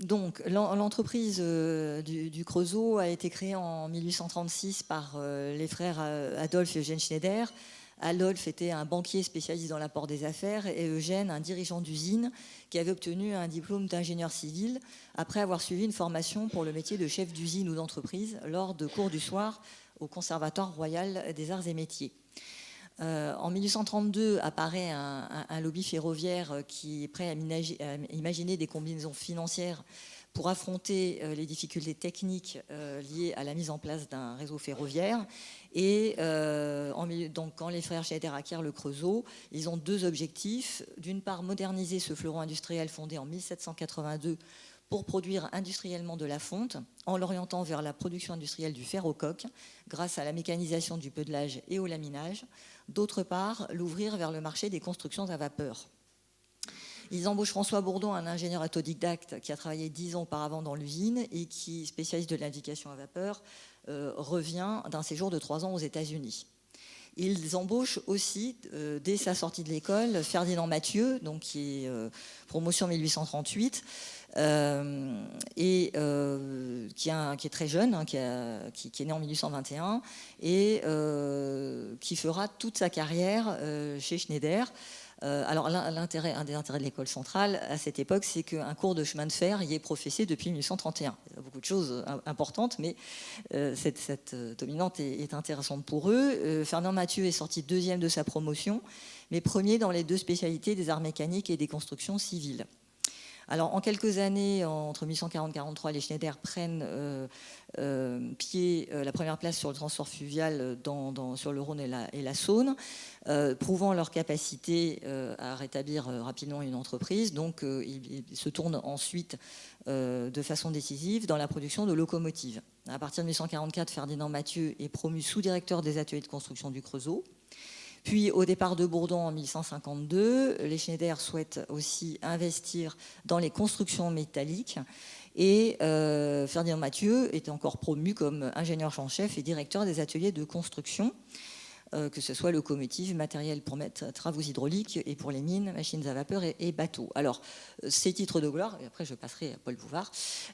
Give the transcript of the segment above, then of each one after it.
Donc, l'entreprise du Creusot a été créée en 1836 par les frères Adolphe et Eugène Schneider. Adolphe était un banquier spécialiste dans l'apport des affaires et Eugène, un dirigeant d'usine qui avait obtenu un diplôme d'ingénieur civil après avoir suivi une formation pour le métier de chef d'usine ou d'entreprise lors de cours du soir au Conservatoire royal des arts et métiers. En 1832 apparaît un lobby ferroviaire qui est prêt à imaginer des combinaisons financières pour affronter les difficultés techniques liées à la mise en place d'un réseau ferroviaire. Et donc, quand les frères Schneider acquièrent le Creusot, ils ont deux objectifs. D'une part, moderniser ce fleuron industriel fondé en 1782 pour produire industriellement de la fonte, en l'orientant vers la production industrielle du fer aux coques, grâce à la mécanisation du peudelage et au laminage. D'autre part, l'ouvrir vers le marché des constructions à vapeur. Ils embauchent François Bourdon, un ingénieur autodidacte qui a travaillé 10 ans auparavant dans l'usine et qui, spécialiste de l'indication à vapeur, revient d'un séjour de 3 ans aux États-Unis. Ils embauchent aussi, dès sa sortie de l'école, Ferdinand Mathieu, donc qui est promotion 1838, et qui est très jeune, hein, qui est né en 1821, et qui fera toute sa carrière chez Schneider. Alors, un des intérêts de l'école centrale à cette époque, c'est qu'un cours de chemin de fer y est professé depuis 1831. Il y a beaucoup de choses importantes, mais cette dominante est intéressante pour eux. Fernand Mathieu est sorti deuxième de sa promotion, mais premier dans les deux spécialités des arts mécaniques et des constructions civiles. Alors, en quelques années, entre 1840 et 1843, les Schneider prennent pied, la première place sur le transport fluvial sur le Rhône et la Saône, prouvant leur capacité à rétablir rapidement une entreprise. Donc, ils se tournent ensuite de façon décisive dans la production de locomotives. À partir de 1844, Ferdinand Mathieu est promu sous-directeur des ateliers de construction du Creusot. Puis, au départ de Bourdon en 1852, les Schneider souhaitent aussi investir dans les constructions métalliques. Et Ferdinand Mathieu est encore promu comme ingénieur en chef et directeur des ateliers de construction, que ce soit locomotives, matériel pour mettre travaux hydrauliques et pour les mines, machines à vapeur et bateaux. Alors, ces titres de gloire, et après je passerai à Paul Bouvard,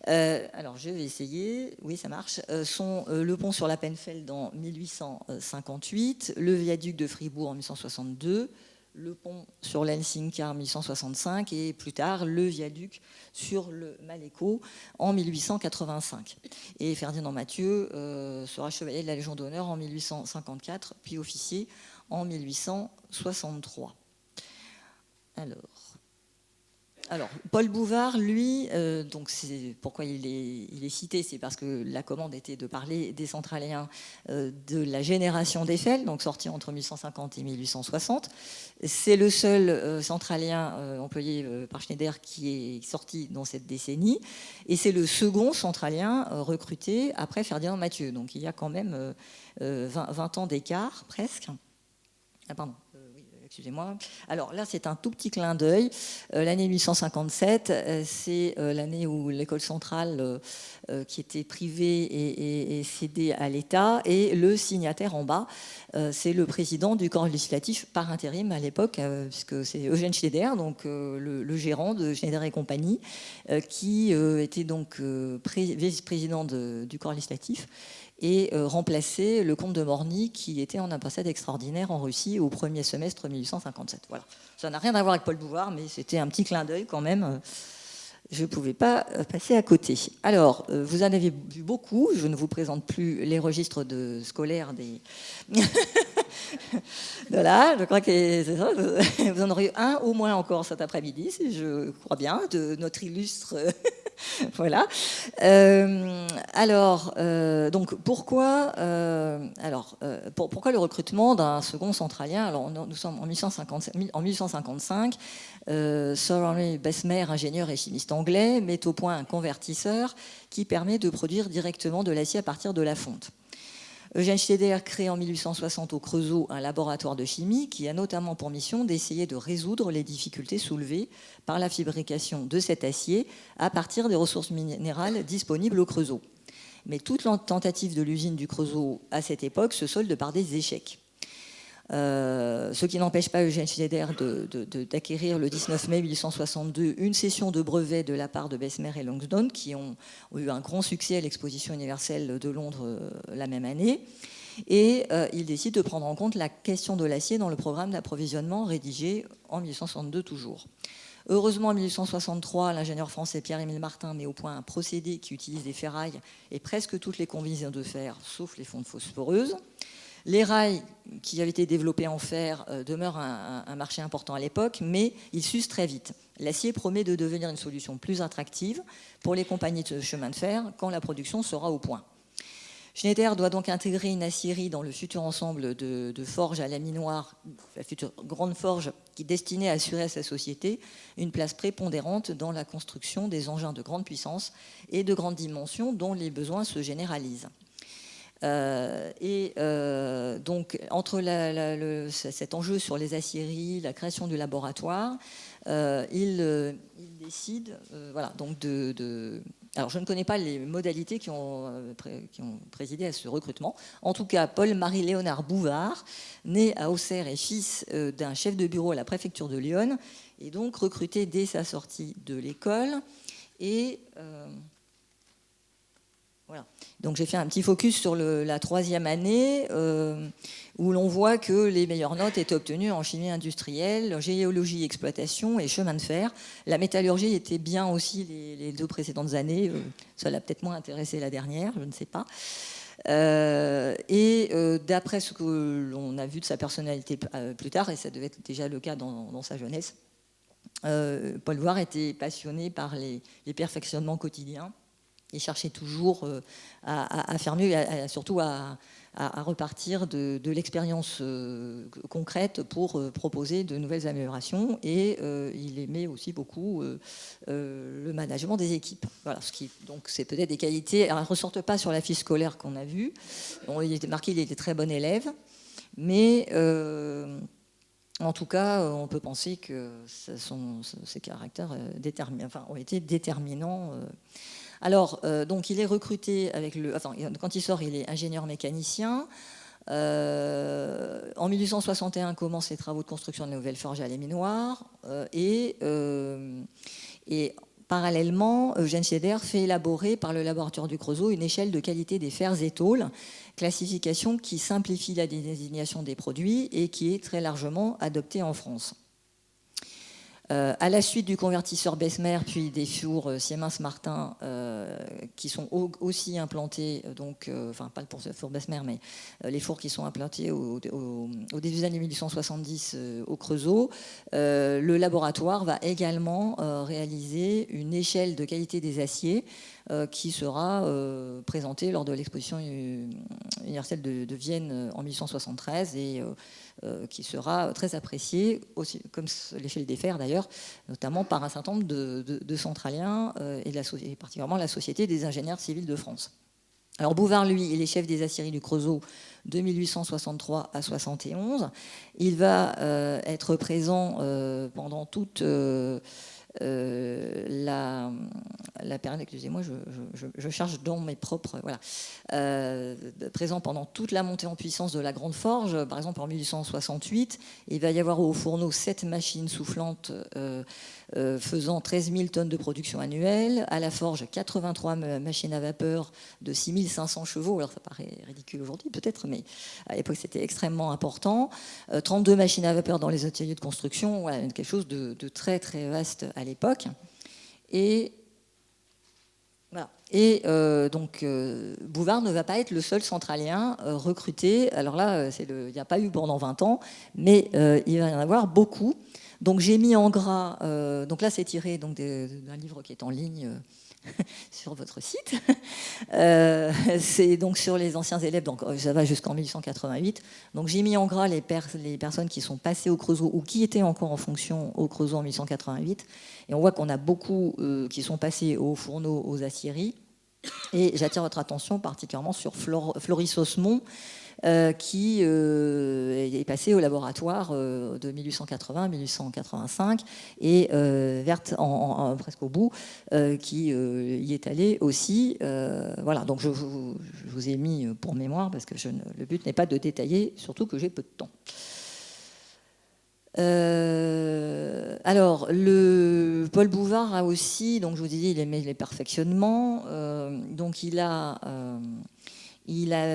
alors je vais essayer, oui ça marche, sont le pont sur la Penfeld en 1858, le viaduc de Fribourg en 1862, le pont sur l'Helsinki en 1865 et plus tard le viaduc sur le Maléco en 1885. Et Ferdinand Mathieu sera chevalier de la Légion d'honneur en 1854, puis officier en 1863. Alors, Paul Bouvard, lui, donc pourquoi il est cité, c'est parce que la commande était de parler des centraliens de la génération d'Eiffel, donc sorti entre 1850 et 1860. C'est le seul centralien employé par Schneider qui est sorti dans cette décennie, et c'est le second centralien recruté après Ferdinand Mathieu. Donc il y a quand même 20 ans d'écart, presque. Ah, pardon. Excusez-moi. Alors là, c'est un tout petit clin d'œil. L'année 1857, c'est l'année où l'école centrale, qui était privée, est cédée à l'État. Et le signataire en bas, c'est le président du corps législatif par intérim à l'époque, puisque c'est Eugène Schneider, donc le gérant de Schneider et compagnie, qui était donc vice-président du corps législatif, et remplacer le comte de Morny qui était en ambassade extraordinaire en Russie au premier semestre 1857. Voilà. Ça n'a rien à voir avec Paul Bouvard, mais c'était un petit clin d'œil quand même. Je ne pouvais pas passer à côté. Alors, vous en avez vu beaucoup. Je ne vous présente plus les registres scolaires des... Voilà, je crois que c'est ça. Vous en aurez eu un au moins encore cet après-midi, si je crois bien, de notre illustre... Voilà. Donc pourquoi le recrutement d'un second centralien? Alors nous sommes en 1855. Sir Henry Bessemer, ingénieur et chimiste anglais, met au point un convertisseur qui permet de produire directement de l'acier à partir de la fonte. Eugène Schneider crée en 1860 au Creusot un laboratoire de chimie qui a notamment pour mission d'essayer de résoudre les difficultés soulevées par la fabrication de cet acier à partir des ressources minérales disponibles au Creusot. Mais toute tentative de l'usine du Creusot à cette époque se solde par des échecs. Ce qui n'empêche pas Eugène Schneider d'acquérir le 19 mai 1862 une cession de brevets de la part de Bessemer et Langsdon, qui ont eu un grand succès à l'exposition universelle de Londres la même année. Et il décide de prendre en compte la question de l'acier dans le programme d'approvisionnement rédigé en 1862 toujours. Heureusement, en 1863, l'ingénieur français Pierre-Émile Martin met au point un procédé qui utilise des ferrailles et presque toutes les combinaisons de fer, sauf les fontes phosphoreuses. Les rails qui avaient été développés en fer demeurent un marché important à l'époque, mais ils s'usent très vite. L'acier promet de devenir une solution plus attractive pour les compagnies de chemin de fer quand la production sera au point. Schneider doit donc intégrer une aciérie dans le futur ensemble de forges à laminoir, la future grande forge qui est destinée à assurer à sa société une place prépondérante dans la construction des engins de grande puissance et de grande dimension dont les besoins se généralisent. Donc, entre cet enjeu sur les aciéries, la création du laboratoire, il décide voilà, donc alors, je ne connais pas les modalités qui ont présidé à ce recrutement. En tout cas, Paul-Marie Léonard Bouvard, né à Auxerre et fils d'un chef de bureau à la préfecture de Lyon, est donc recruté dès sa sortie de l'école. Et voilà. Donc, j'ai fait un petit focus sur la troisième année, où l'on voit que les meilleures notes étaient obtenues en chimie industrielle, géologie, exploitation et chemin de fer. La métallurgie était bien aussi les deux précédentes années. Ça l'a peut-être moins intéressé la dernière, je ne sais pas. D'après ce que l'on a vu de sa personnalité plus tard, et ça devait être déjà le cas dans sa jeunesse, Paul Bouvard était passionné par les perfectionnements quotidiens. Il cherchait toujours à faire mieux, et surtout à repartir de l'expérience concrète pour proposer de nouvelles améliorations. Et il aimait aussi beaucoup le management des équipes. Voilà, donc c'est peut-être des qualités. Alors, elles ne ressortent pas sur la fiche scolaire qu'on a vue. Bon, il était marqué, il était très bon élève, mais en tout cas, on peut penser que ses caractères ont été déterminants. Alors, donc, il est recruté quand il sort, il est ingénieur mécanicien. En 1861, commencent les travaux de construction de nouvelles forges à laminoir. Et parallèlement, Eugène Schneider fait élaborer par le laboratoire du Creusot une échelle de qualité des fers et tôles, classification qui simplifie la désignation des produits et qui est très largement adoptée en France. À la suite du convertisseur Bessemer, puis des fours Siemens-Martin qui sont aussi implantés, enfin pas pour le four Bessemer, mais les fours qui sont implantés au début des années 1870 au Creusot, le laboratoire va également réaliser une échelle de qualité des aciers qui sera présentée lors de l'exposition universelle de Vienne en 1873 et qui sera très appréciée, aussi, comme l'échelle des fers d'ailleurs, notamment par un certain nombre de centraliens et particulièrement la Société des ingénieurs civils de France. Alors Bouvard, lui, il est chef des aciéries du Creusot de 1863 à 71. Il va être présent pendant toute la période, excusez-moi, je charge dans mes propres, voilà, présent pendant toute la montée en puissance de la Grande Forge. Par exemple, en 1868, il va y avoir au fourneau 7 machines soufflantes faisant 13 000 tonnes de production annuelle. À la forge, 83 machines à vapeur de 6 500 chevaux. Alors, ça paraît ridicule aujourd'hui, peut-être, mais à l'époque, c'était extrêmement important. 32 machines à vapeur dans les ateliers de construction. Voilà, quelque chose de très, très vaste à l'époque. Et voilà. Donc, Bouvard ne va pas être le seul centralien recruté. Alors là, il n'y a pas eu pendant 20 ans, mais il va y en avoir beaucoup. Donc, j'ai mis en gras. Donc là, c'est tiré d'un livre qui est en ligne sur votre site. C'est donc sur les anciens élèves, donc ça va jusqu'en 1888. Donc j'ai mis en gras les personnes qui sont passées au Creusot ou qui étaient encore en fonction au Creusot en 1888. Et on voit qu'on a beaucoup qui sont passés aux fourneaux, aux aciéries. Et j'attire votre attention particulièrement sur Floris Osmond, qui est passé au laboratoire de 1880 à 1885 et Verte presque au bout, qui y est allé aussi. Voilà, donc je vous ai mis pour mémoire parce que le but n'est pas de détailler, surtout que j'ai peu de temps. Alors, Paul Bouvard a aussi, donc je vous ai dit, il aimait les perfectionnements. Donc, il a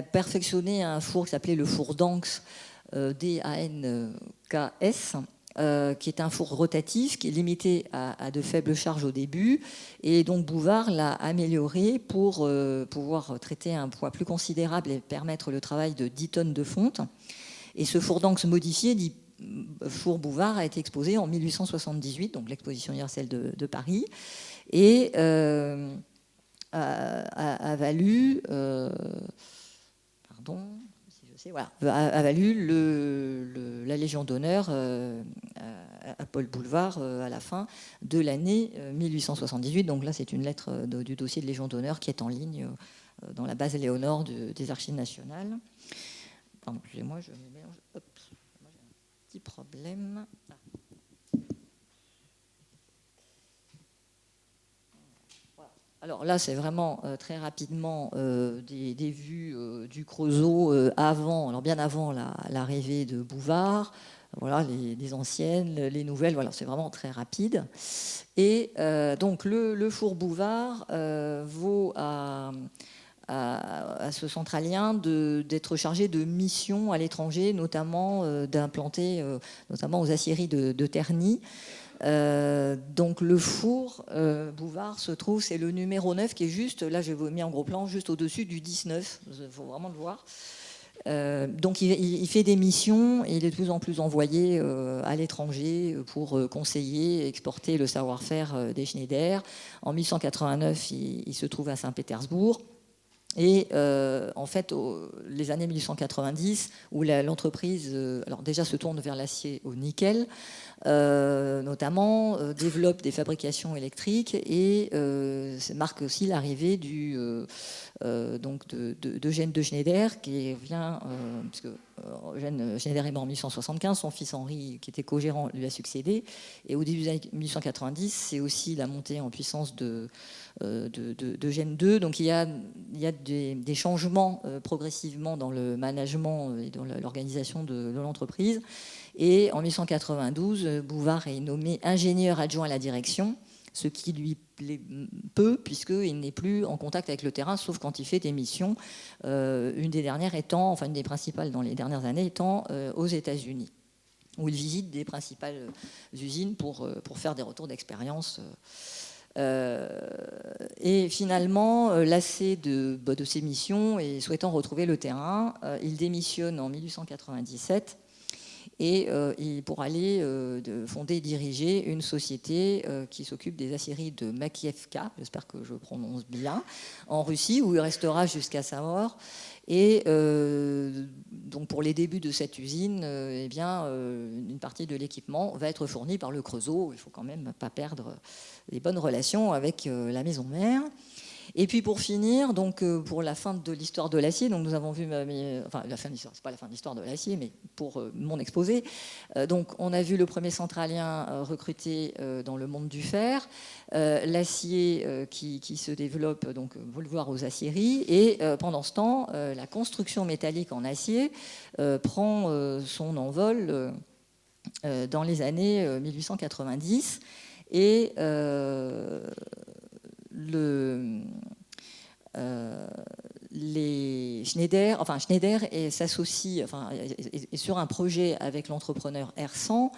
perfectionné un four qui s'appelait le four Danks, DANKS, qui est un four rotatif, qui est limité à de faibles charges au début. Et donc, Bouvard l'a amélioré pour pouvoir traiter un poids plus considérable et permettre le travail de 10 tonnes de fonte. Et ce four Danks modifié, dit four Bouvard, a été exposé en 1878, donc l'exposition universelle de Paris, et a valu, pardon, si je sais, voilà, a valu la Légion d'honneur à Paul Bouvard à la fin de l'année 1878. Donc là, c'est une lettre du dossier de Légion d'honneur qui est en ligne dans la base Léonore des Archives nationales. Pardon, excusez-moi, je me mélange. Hop. Petit problème. Voilà. Alors là, c'est vraiment très rapidement des vues du Creusot avant, alors bien avant l'arrivée de Bouvard. Voilà, les anciennes, les nouvelles, voilà, c'est vraiment très rapide. Et donc le four Bouvard vaut à ce centralien d'être chargé de missions à l'étranger, notamment d'implanter, notamment aux aciéries de Terny. Donc le four Bouvard se trouve, c'est le numéro 9 qui est juste, là je l'ai mis en gros plan, juste au-dessus du 19, il faut vraiment le voir. Donc il fait des missions et il est de plus en plus envoyé à l'étranger pour conseiller, exporter le savoir-faire des Schneider. En 1889, il se trouve à Saint-Pétersbourg. Et en fait, les années 1890, où l'entreprise alors déjà se tourne vers l'acier au nickel, notamment développe des fabrications électriques et marque aussi l'arrivée d'Eugène de Schneider, qui vient, puisque Eugène Schneider est mort en 1875, son fils Henri, qui était co-gérant, lui a succédé. Et au début des années 1890, c'est aussi la montée en puissance d'Eugène II. Donc il y a des changements progressivement dans le management et dans l'organisation de l'entreprise. Et en 1892, Bouvard est nommé ingénieur adjoint à la direction, ce qui lui plaît peu, puisqu'il n'est plus en contact avec le terrain, sauf quand il fait des missions, une des dernières étant, enfin une des principales dans les dernières années, étant aux États-Unis, où il visite des principales usines pour faire des retours d'expérience. Et finalement, lassé de ces missions et souhaitant retrouver le terrain, il démissionne en 1897 et pour aller fonder et diriger une société qui s'occupe des aciéries de Makievka, j'espère que je prononce bien, en Russie, où il restera jusqu'à sa mort. Et donc pour les débuts de cette usine, eh bien, une partie de l'équipement va être fournie par le Creusot. Il ne faut quand même pas perdre les bonnes relations avec la maison mère. Et puis pour finir, donc pour la fin de l'histoire de l'acier, donc nous avons vu, enfin la fin de l'histoire, c'est pas la fin de l'histoire de l'acier, mais pour mon exposé, donc on a vu le premier centralien recruté dans le monde du fer, l'acier qui se développe, donc vous le voir aux aciéries, et pendant ce temps, la construction métallique en acier prend son envol dans les années 1890 et Schneider s'associe est sur un projet avec l'entrepreneur Hersant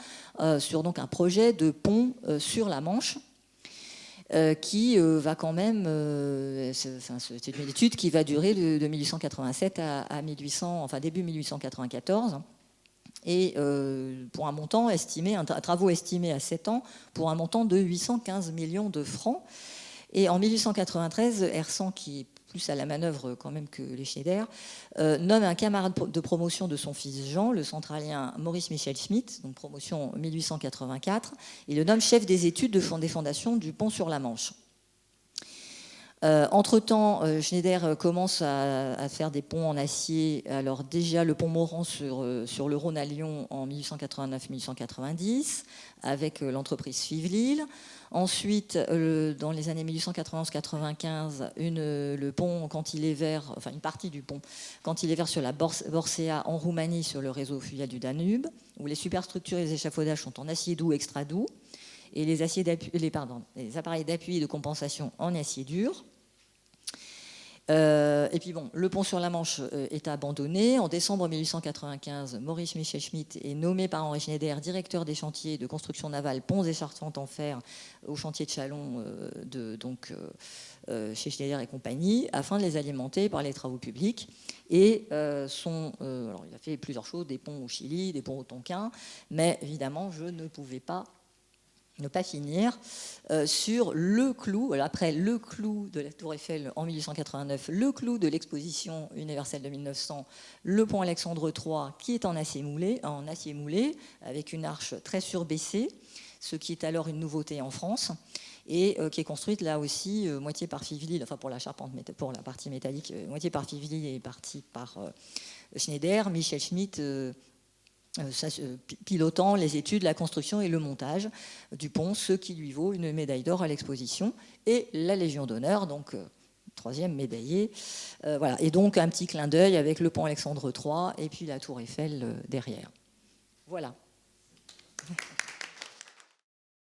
sur donc un projet de pont sur la Manche qui va quand même, c'est une étude qui va durer de 1887 à 1800, enfin début 1894. Et pour un montant estimé, un travaux estimés à 7 ans, pour un montant de 815 millions de francs. Et en 1893, Hersant, qui est plus à la manœuvre quand même que les Schneider, nomme un camarade de promotion de son fils Jean, le centralien Maurice Michel Schmitt, donc promotion 1884, il le nomme chef des études des fondations du pont sur la Manche. Entre-temps, Schneider commence à faire des ponts en acier. Alors déjà le pont Morand sur le Rhône à Lyon en 1889-1890 avec l'entreprise Suivre-Lille. Ensuite, dans les années 1891-95, le pont cantilever, enfin une partie du pont cantilever sur la Borsea en Roumanie sur le réseau fluvial du Danube, où les superstructures et les échafaudages sont en acier doux extra doux et les appareils d'appui et de compensation en acier dur. Et puis bon, le pont sur la Manche est abandonné. En décembre 1895, Maurice Michel Schmitt est nommé par Henri Schneider directeur des chantiers de construction navale, ponts et charpentes en fer au chantier de Chalon, chez Schneider et compagnie, afin de les alimenter par les travaux publics. Et alors il a fait plusieurs choses, des ponts au Chili, des ponts au Tonkin, mais évidemment, je ne pouvais pas ne pas finir sur le clou, après le clou de la Tour Eiffel en 1889, le clou de l'exposition universelle de 1900, le pont Alexandre III, qui est en acier moulé, avec une arche très surbaissée, ce qui est alors une nouveauté en France, et qui est construite là aussi moitié par Five-Lille, enfin pour la charpente, pour la partie métallique, moitié par Five-Lille et partie par Schneider. Michel Schmitt pilotant les études, la construction et le montage du pont, ce qui lui vaut une médaille d'or à l'exposition et la Légion d'honneur, donc troisième médaillé. Voilà. Et donc un petit clin d'œil avec le pont Alexandre III et puis la tour Eiffel derrière. Voilà.